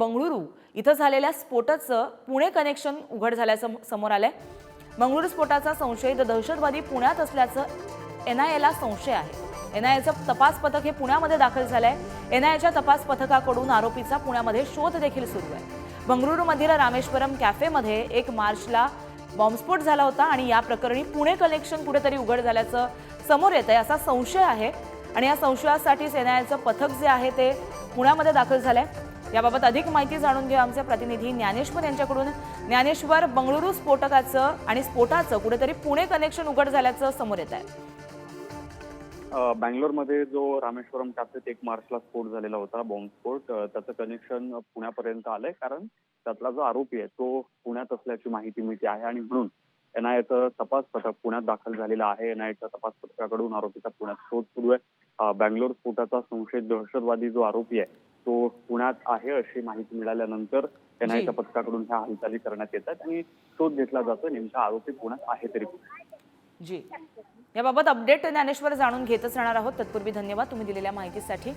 बंगळुरू इथं झालेल्या स्फोटाचं पुणे कनेक्शन उघड झाल्याचं समोर आलंय। बंगळुरू स्फोटाचा संशयित दहशतवादी पुण्यात असल्याचं एनआयएला संशय आहे। एनआयएचं तपास पथक हे पुण्यामध्ये दाखल झालंय। एनआयएच्या तपास पथकाकडून आरोपीचा पुण्यामध्ये शोध देखील सुरू आहे। बंगळुरूमधील रामेश्वरम कॅफेमध्ये 1 मार्चला बॉम्बस्फोट झाला होता आणि या प्रकरणी पुणे कनेक्शन कुठेतरी उघड झाल्याचं समोर येतंय असा संशय आहे आणि या संशयासाठी एनआयएचं पथक जे आहे ते पुण्यामध्ये दाखल झालंय। याबाबत अधिक माहिती जाणून घेऊ आमचे प्रतिनिधी ज्ञानेश्वर यांच्याकडून। ज्ञानेश्वर, बंगळुरू स्फोटकाचं आणि स्फोटाचं कुठेतरी पुणे कनेक्शन उघड झाल्याचं समोर येत आहे। बँगलोरमध्ये जो रामेश्वरम कॅफेत 1 मार्चला स्फोट झालेला होता, बॉम्बस्फोट, त्याचं कनेक्शन पुण्यापर्यंत आलंय, कारण त्यातला जो आरोपी आहे तो पुण्यात असल्याची माहिती मिळते आहे आणि म्हणून एनआयएचं तपास पथक पुण्यात दाखल झालेलं आहे। एनआयएच्या तपास पथकाकडून आरोपीचा पुण्यात शोध सुरू आहे। बँगलोर स्फोटाचा संशयित दहशतवादी जो आरोपी आहे तो पुण्यात आहे अशी माहिती मिळाल्यानंतर एनआयएच्या पथकाकडून ह्या हालचाली करण्यात येतात आणि शोध घेतला जातो नेमका आरोपी पुण्यात आहे तरी जी याबाबत अपडेट ज्ञानेश्वर जाणून घेतच राहणार आहोत। तत्पूर्वी धन्यवाद तुम्ही दिलेल्या माहितीसाठी।